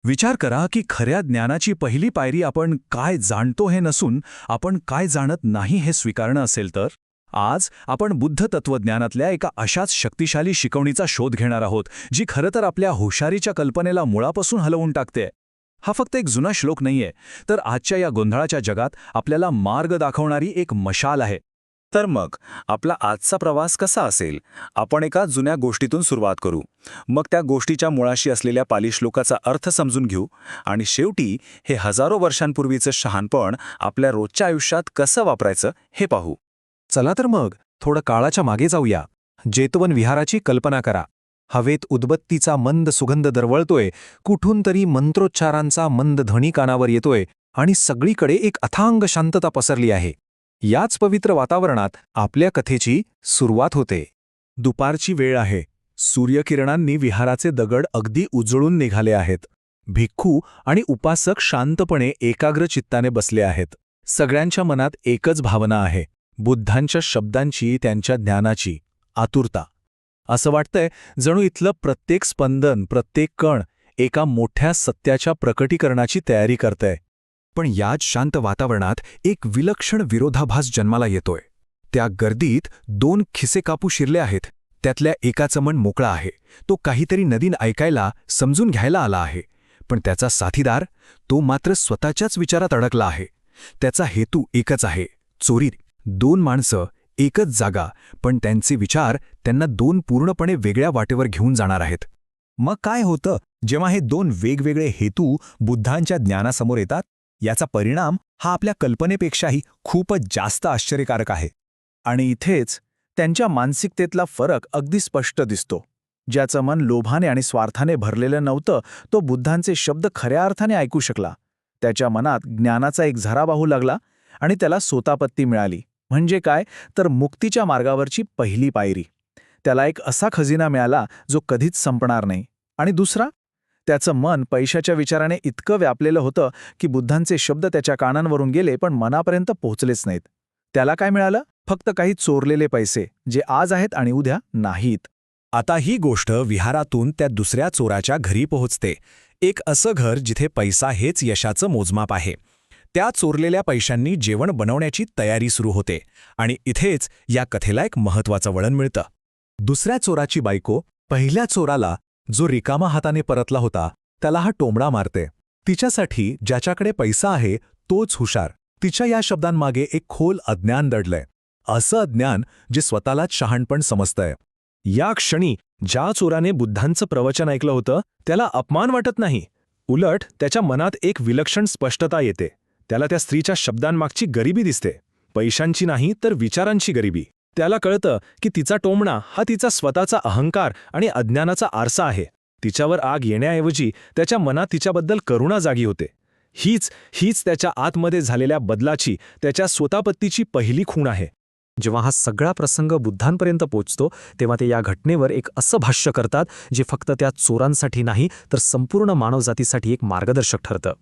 विचार करा की खऱ्या ज्ञानाची पहिली पायरी आपण काय जाणतो हे नसून आपण काय जाणत नाही हे स्वीकारणं असेल तर आज आपण बुद्ध तत्वज्ञानातल्या एका अशाच शक्तिशाली शिकवणीचा शोध घेणार आहोत जी खरं तर आपल्या हुशारीच्या कल्पनेला मुळापासून हलवून टाकते. हा फक्त एक जुना श्लोक नाहीये, तर आजच्या या गोंधळाच्या जगात आपल्याला मार्ग दाखवणारी एक मशाल आहे. तर मग आपला आजचा प्रवास कसा असेल? आपण एका जुन्या गोष्टीतून सुरुवात करू, मग त्या गोष्टीच्या मुळाशी असलेल्या पाली श्लोकाचा अर्थ समजून घेऊ आणि शेवटी हे हजारो वर्षांपूर्वीचं शहाणपण आपल्या रोजच्या आयुष्यात कसं वापरायचं हे पाहू. चला तर मग थोडं काळाच्या मागे जाऊया. जेतवन विहाराची कल्पना करा. हवेत उदबत्तीचा मंद सुगंध दरवळतोय, कुठून तरी मंत्रोच्चारांचा मंद ध्वनी कानावर येतोय आणि सगळीकडे एक अथांग शांतता पसरली आहे. याच पवित्र वातावरणात आपल्या कथेची सुरुवात होते. दुपारची वेळ आहे. सूर्यकिरणांनी विहाराचे दगड अगदी उजळून निघाले आहेत. भिक्खू आणि उपासक शांतपणे एकाग्र चित्ताने बसले आहेत. सगळ्यांच्या मनात एकच भावना आहे, बुद्धांच्या शब्दांची, त्यांच्या ज्ञानाची आतुरता. असं वाटतंय जणू इथलं प्रत्येक स्पंदन, प्रत्येक कण एका मोठ्या सत्याच्या प्रकटीकरणाची तयारी करतंय. पण याच शांत वातावरणात एक विलक्षण विरोधाभास जन्माला येतोय. त्या गर्दीत दोन खिसे कापू शिरले आहेत. त्यातल्या एकाचं मन मोकळं आहे. तो काहीतरी नवीन ऐकायला, समजून घ्यायला आला आहे. पण त्याचा साथीदार, तो मात्र स्वतःच्याच विचारात अडकला आहे. त्याचा हेतू एकच आहे, चोरी. दोन माणसं, एकच जागा, पण त्यांचे विचार त्यांना दोन पूर्णपणे वेगळ्या वाटेवर घेऊन जाणार आहेत. मग काय होतं जेव्हा हे दोन वेगवेगळे हेतू बुद्धांच्या ज्ञानासमोर येतात? याचा परिणाम हा आपल्या कल्पनेपेक्षाही खूपच जास्त आश्चर्यकारक आहे. आणि इथेच त्यांच्या मानसिकतेतला फरक अगदी स्पष्ट दिसतो. ज्याचं मन लोभाने आणि स्वार्थाने भरलेलं नव्हतं, तो बुद्धांचे शब्द खऱ्या अर्थाने ऐकू शकला. त्याच्या मनात ज्ञानाचा एक झरा वाहू लागला आणि त्याला सोतापत्ती मिळाली. म्हणजे काय, तर मुक्तीच्या मार्गावरची पहिली पायरी. त्याला एक असा खजिना मिळाला जो कधीच संपणार नाही. आणि दुसरा, त्याचं मन पैशाच्या विचाराने इतकं व्यापलेलं होतं की बुद्धांचे शब्द त्याच्या कानांवरून गेले पण मनापर्यंत पोहोचलेच नाहीत. त्याला काय मिळालं? फक्त काही चोरलेले पैसे, जे आज आहेत आणि उद्या नाहीत. आता ही गोष्ट विहारातून त्या दुसऱ्या चोराच्या घरी पोहोचते. एक असं घर जिथे पैसा हेच यशाचं मोजमाप आहे. त्या चोरलेल्या पैशांनी जेवण बनवण्याची तयारी सुरू होते. आणि इथेच या कथेला एक महत्त्वाचं वळण मिळतं. दुसऱ्या चोराची बायको पहिल्या चोराला, जो रिकामा हाताने परतला होता, त्याला हा टोमडा मारते. तिच्यासाठी ज्याच्याकडे पैसा आहे तोच हुशार. तिच्या या शब्दांमागे एक खोल अज्ञान दडलंय. असं अज्ञान जे स्वतःलाच शहाणपण समजतंय. या क्षणी ज्या चोराने बुद्धांचं प्रवचन ऐकलं होतं त्याला अपमान वाटत नाही. उलट त्याच्या मनात एक विलक्षण स्पष्टता येते. त्याला त्या स्त्रीच्या शब्दांमागची गरिबी दिसते. पैशांची नाही तर विचारांची गरिबी. त्याला कळतं की तिचा टोमणा हा तिचा स्वतःचा अहंकार आणि अज्ञानाचा आरसा आहे. तिच्यावर आग येण्याऐवजी त्याच्या मनात तिच्याबद्दल करुणा जागी होते. हीच त्याच्या आतमध्ये झालेल्या बदलाची, त्याच्या स्वतापत्तीची पहिली खूण आहे. जेव्हा हा सगळा प्रसंग बुद्धांपर्यंत पोचतो तेव्हा ते या घटनेवर एक असं भाष्य करतात जे फक्त त्या चोरांसाठी नाही तर संपूर्ण मानवजातीसाठी एक मार्गदर्शक ठरतं.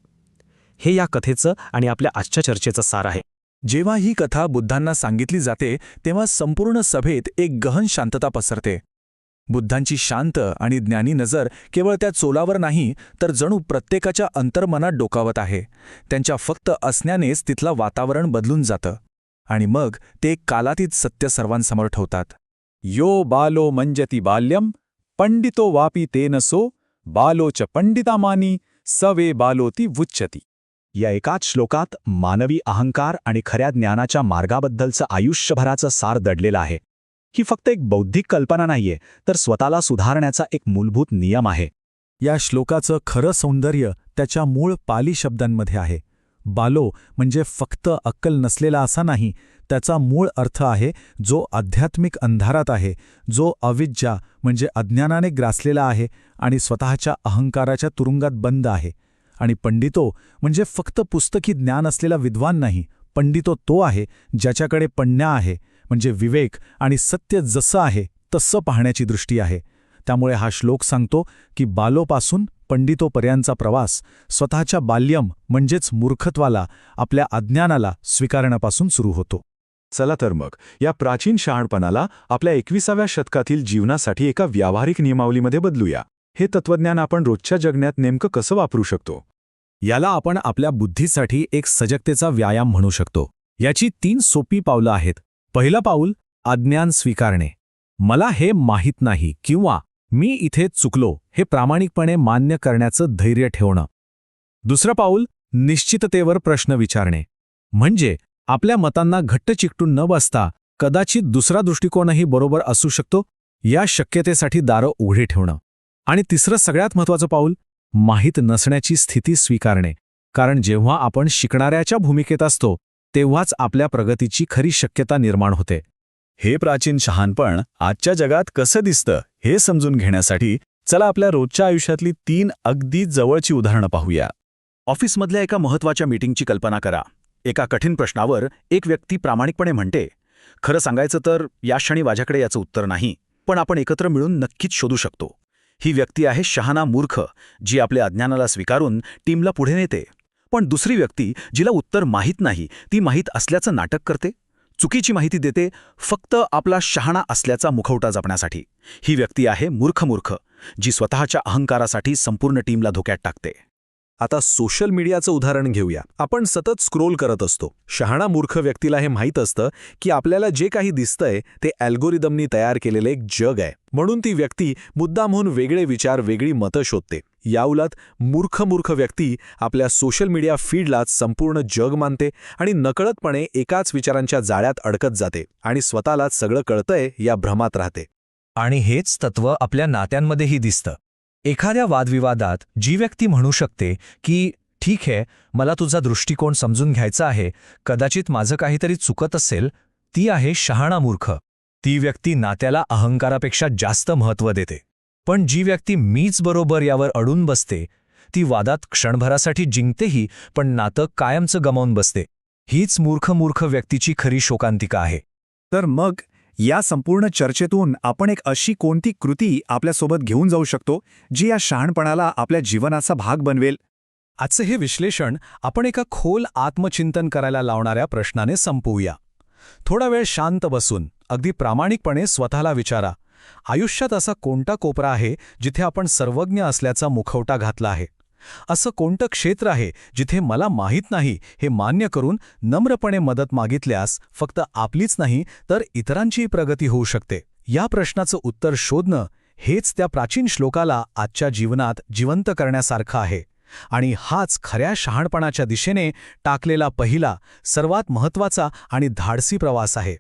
हे या कथेचं आणि आपल्या आजच्या चर्चेचं सार आहे. जेव्हा ही कथा बुद्धांना सांगितली जाते तेव्हा संपूर्ण सभेत एक गहन शांतता पसरते. बुद्धांची शांत आणि ज्ञानी नजर केवळ त्या चोलावर नाही तर जणू प्रत्येकाच्या अंतर्मनात डोकावत आहे. त्यांच्या फक्त असण्यानेच तिथलं वातावरण बदलून जातं. आणि मग ते एक कालातीत सत्य सर्वांसमोर ठेवतात. यो बालो मंजती बाल्यम पंडितो वापी तेन सो बालोच पंडितामानी सवे बालोती वुच्यती. या एकाच श्लोकात मानवी अहंकार आणि खऱ्या ज्ञानाच्या मार्गाबद्दलचं आयुष्यभराचं सार दडलेलं आहे. ही फक्त एक बौद्धिक कल्पना नाहीये, तर स्वतःला सुधारण्याचा एक मूलभूत नियम आहे. या श्लोकाचं खरं सौंदर्य त्याच्या मूळ पाली शब्दांमध्ये आहे. बालो म्हणजे फक्त अक्कल नसलेला असा नाही, त्याचा मूळ अर्थ आहे जो आध्यात्मिक अंधारात आहे, जो अविद्या म्हणजे अज्ञानाने ग्रासलेला आहे आणि स्वतःच्या अहंकाराच्या तुरुंगात बंद आहे. आणि पंडितो म्हणजे फक्त पुस्तकी ज्ञान असलेला विद्वान नाही, पंडितो तो आहे ज्याच्याकडे पण्या आहे, म्हणजे विवेक आणि सत्य जसं आहे तसं पाहण्याची दृष्टी आहे. त्यामुळे हा श्लोक सांगतो की बालोपासून पंडितोपर्यंतचा प्रवास स्वतःच्या बाल्यम म्हणजेच मूर्खत्वाला, आपल्या अज्ञानाला स्वीकारण्यापासून सुरू होतो. चला तर मग या प्राचीन शहाणपणाला आपल्या 21व्या शतकातील जीवनासाठी एका व्यावहारिक नियमावलीमध्ये बदलूया. हे तत्वज्ञान आपण रोजच्या जगण्यात नेमकं कसं वापरू शकतो? याला आपण आपल्या बुद्धीसाठी एक सजगतेचा व्यायाम म्हणू शकतो. याची 3 सोपी पावलं आहेत. पहिलं पाऊल, अज्ञान स्वीकारणे. मला हे माहीत नाही किंवा मी इथे चुकलो हे प्रामाणिकपणे मान्य करण्याचं धैर्य ठेवणं. दुसरं पाऊल, निश्चिततेवर प्रश्न विचारणे. म्हणजे आपल्या मतांना घट्ट चिकटून न बसता कदाचित दुसरा दृष्टिकोनही बरोबर असू शकतो या शक्यतेसाठी दारं उघडी ठेवणं. आणि तिसरं सगळ्यात महत्त्वाचं पाऊल, माहीत नसण्याची स्थिती स्वीकारणे. कारण जेव्हा आपण शिकणाऱ्याच्या भूमिकेत असतो तेव्हाच आपल्या प्रगतीची खरी शक्यता निर्माण होते. हे प्राचीन शहाणपण आजच्या जगात कसं दिसतं हे समजून घेण्यासाठी चला आपल्या रोजच्या आयुष्यातली 3 अगदी जवळची उदाहरणं पाहूया. ऑफिसमधल्या एका महत्त्वाच्या मीटिंगची कल्पना करा. एका कठीण प्रश्नावर एक व्यक्ती प्रामाणिकपणे म्हणते, खरं सांगायचं तर या क्षणी माझ्याकडे याचं उत्तर नाही, पण आपण एकत्र मिळून नक्कीच शोधू शकतो. ही व्यक्ती आहे शहाणा मूर्ख, जी आपल्या अज्ञानाला स्वीकारून टीमला पुढे नेते. पण दुसरी व्यक्ती, जिला उत्तर माहीत नाही, ती माहीत असल्याचं नाटक करते, चुकीची माहिती देते, फक्त आपला शहाणा असल्याचा मुखवटा जपण्यासाठी. ही व्यक्ती आहे मूर्ख, जी स्वतःच्या अहंकारासाठी संपूर्ण टीमला धोक्यात टाकते. आता सोशल मीडियाचं उदाहरण घेऊया. आपण सतत स्क्रोल करत असतो. शहाणा मूर्ख व्यक्तीला हे माहीत असतं की आपल्याला जे काही दिसतंय ते अल्गोरिदमनी तयार केलेलं एक जग आहे. म्हणून ती व्यक्ती मुद्दामहून वेगळे विचार, वेगळी मतं शोधते. याउलट मूर्ख व्यक्ती आपल्या सोशल मीडिया फीडलाच संपूर्ण जग मानते आणि नकळतपणे एकाच विचारांच्या जाळ्यात अडकत जाते आणि स्वतःलाच सगळं कळतंय या भ्रमात राहते. आणि हेच तत्व आपल्या नात्यांमध्येही दिसतं. एखाद्या वादविवादात जी व्यक्ती म्हणू शकते की ठीक आहे, मला तुझा दृष्टिकोन समजून घ्यायचा आहे, कदाचित माझं काहीतरी चुकत असेल, ती आहे शहाणा मूर्ख. ती व्यक्ती नात्याला अहंकारापेक्षा जास्त महत्त्व देते. पण जी व्यक्ती मीच बरोबर यावर अडून बसते, ती वादात क्षणभरासाठी जिंकतेही पण नातं कायमचं गमावून बसते. हीच मूर्ख व्यक्तीची खरी शोकांतिका आहे. तर मग या संपूर्ण चर्चेतून आपण एक अशी कोणती कृती आपल्यासोबत घेऊन जाऊ शकतो जी या शहाणपणाला आपल्या जीवनाचा भाग बनवेल? आजचे हे विश्लेषण आपण एका खोल आत्मचिंतन करायला लावणाऱ्या प्रश्नाने संपवूया. थोडा वेळ शांत बसून अगदी प्रामाणिकपणे स्वतःला विचारा, आयुष्यात असा कोणता कोपरा आहे जिथे आपण सर्वज्ञ असल्याचा मुखवटा घातला आहे? असं कोणतं क्षेत्र आहे जिथे मला माहीत नाही हे मान्य करून नम्रपणे मदत मागितल्यास फक्त आपलीच नाही तर इतरांचीही प्रगती होऊ शकते? या प्रश्नाचं उत्तर शोधणं हेच त्या प्राचीन श्लोकाला आजच्या जीवनात जिवंत करण्यासारखं आहे. आणि हाच खऱ्या शहाणपणाच्या दिशेने टाकलेला पहिला, सर्वात महत्त्वाचा आणि धाडसी प्रवास आहे.